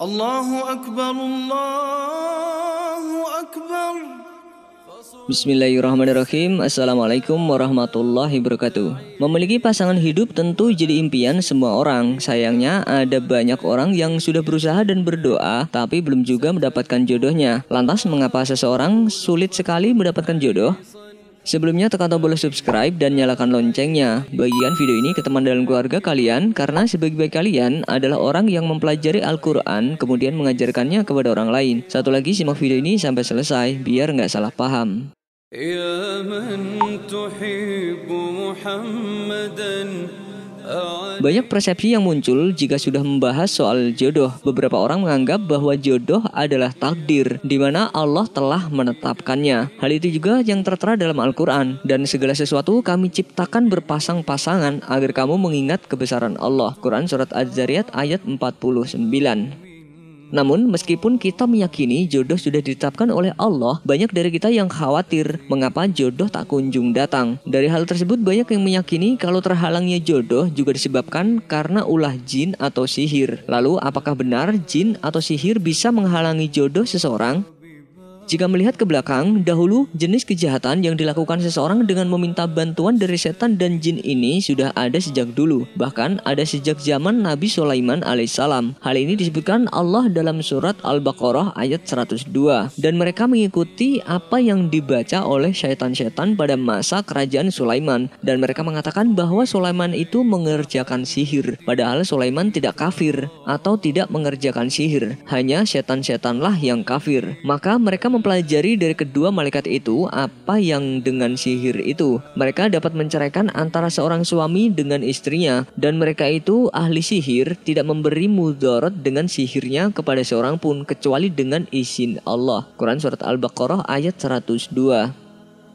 Allahu Akbar, Allahu Akbar. Bismillahirrahmanirrahim. Assalamualaikum warahmatullahi wabarakatuh. Memiliki pasangan hidup tentu jadi impian semua orang. Sayangnya ada banyak orang yang sudah berusaha dan berdoa tapi belum juga mendapatkan jodohnya. Lantas mengapa seseorang sulit sekali mendapatkan jodoh? Sebelumnya tekan tombol subscribe dan nyalakan loncengnya. Bagikan video ini ke teman dalam keluarga kalian karena sebaik-baik kalian adalah orang yang mempelajari Al-Quran kemudian mengajarkannya kepada orang lain. Satu lagi, simak video ini sampai selesai biar nggak salah paham. Ya man tuhibbu Muhammadan. Banyak persepsi yang muncul jika sudah membahas soal jodoh. Beberapa orang menganggap bahwa jodoh adalah takdir, di mana Allah telah menetapkannya. Hal itu juga yang tertera dalam Al-Quran. Dan segala sesuatu kami ciptakan berpasang-pasangan agar kamu mengingat kebesaran Allah. Quran Surat Az-Zariyat ayat 49. Namun meskipun kita meyakini jodoh sudah ditetapkan oleh Allah, banyak dari kita yang khawatir mengapa jodoh tak kunjung datang. Dari hal tersebut banyak yang meyakini kalau terhalangnya jodoh juga disebabkan karena ulah jin atau sihir. Lalu apakah benar jin atau sihir bisa menghalangi jodoh seseorang? Jika melihat ke belakang, dahulu jenis kejahatan yang dilakukan seseorang dengan meminta bantuan dari setan dan jin ini sudah ada sejak dulu. Bahkan ada sejak zaman Nabi Sulaiman alaihissalam. Hal ini disebutkan Allah dalam surat Al-Baqarah ayat 102. Dan mereka mengikuti apa yang dibaca oleh syaitan-syaitan pada masa kerajaan Sulaiman. Dan mereka mengatakan bahwa Sulaiman itu mengerjakan sihir. Padahal Sulaiman tidak kafir atau tidak mengerjakan sihir. Hanya setan-setanlah yang kafir. Maka mereka mempelajari dari kedua malaikat itu apa yang dengan sihir itu. Mereka dapat menceraikan antara seorang suami dengan istrinya, dan mereka itu ahli sihir tidak memberi mudarat dengan sihirnya kepada seorang pun kecuali dengan izin Allah. Quran Surat Al-Baqarah ayat 102.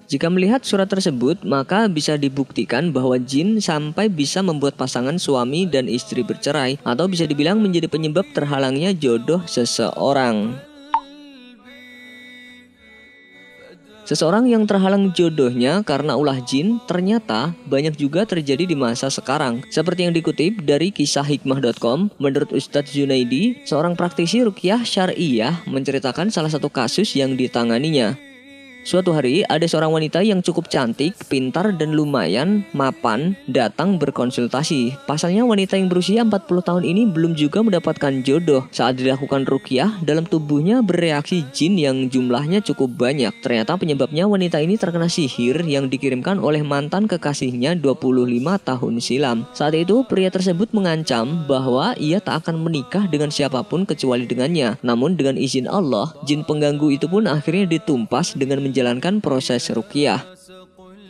Jika melihat surat tersebut, maka bisa dibuktikan bahwa jin sampai bisa membuat pasangan suami dan istri bercerai, atau bisa dibilang menjadi penyebab terhalangnya jodoh seseorang. Seseorang yang terhalang jodohnya karena ulah jin ternyata banyak juga terjadi di masa sekarang. Seperti yang dikutip dari kisah hikmah.com, menurut Ustadz Junaidi, seorang praktisi ruqyah syariah menceritakan salah satu kasus yang ditanganinya. Suatu hari ada seorang wanita yang cukup cantik, pintar dan lumayan mapan datang berkonsultasi. Pasalnya wanita yang berusia 40 tahun ini belum juga mendapatkan jodoh. Saat dilakukan ruqyah, dalam tubuhnya bereaksi jin yang jumlahnya cukup banyak. Ternyata penyebabnya wanita ini terkena sihir yang dikirimkan oleh mantan kekasihnya 25 tahun silam. Saat itu pria tersebut mengancam bahwa ia tak akan menikah dengan siapapun kecuali dengannya. Namun dengan izin Allah, jin pengganggu itu pun akhirnya ditumpas dengan menjalankan proses ruqyah.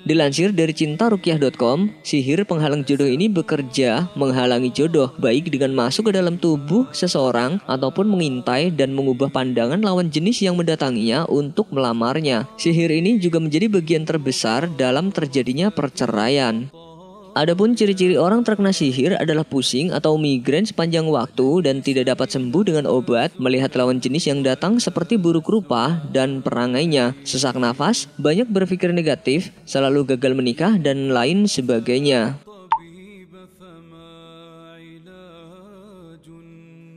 Dilansir dari cintaruqyah.com, sihir penghalang jodoh ini bekerja menghalangi jodoh, baik dengan masuk ke dalam tubuh seseorang ataupun mengintai dan mengubah pandangan lawan jenis yang mendatanginya untuk melamarnya. Sihir ini juga menjadi bagian terbesar dalam terjadinya perceraian. Adapun ciri-ciri orang terkena sihir adalah pusing atau migrain sepanjang waktu dan tidak dapat sembuh dengan obat, melihat lawan jenis yang datang seperti buruk rupa dan perangainya, sesak nafas, banyak berpikir negatif, selalu gagal menikah dan lain sebagainya.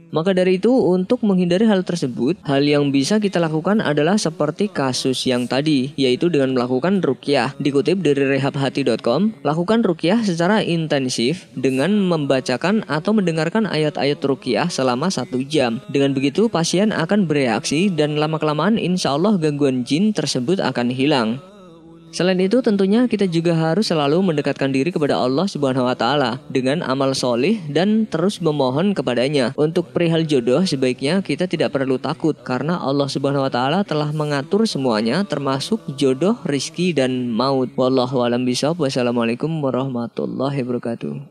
Maka dari itu, untuk menghindari hal tersebut, hal yang bisa kita lakukan adalah seperti kasus yang tadi, yaitu dengan melakukan ruqyah. Dikutip dari rehabhati.com, lakukan ruqyah secara intensif dengan membacakan atau mendengarkan ayat-ayat ruqyah selama 1 jam. Dengan begitu, pasien akan bereaksi dan lama-kelamaan insya Allah gangguan jin tersebut akan hilang. Selain itu tentunya kita juga harus selalu mendekatkan diri kepada Allah Subhanahu wa Ta'ala dengan amal solih dan terus memohon kepadanya. Untuk perihal jodoh sebaiknya kita tidak perlu takut karena Allah Subhanahu wa Ta'ala telah mengatur semuanya termasuk jodoh, rizki dan maut. Wallahu a'lam bishawab. Wassalamualaikum warahmatullahi wabarakatuh.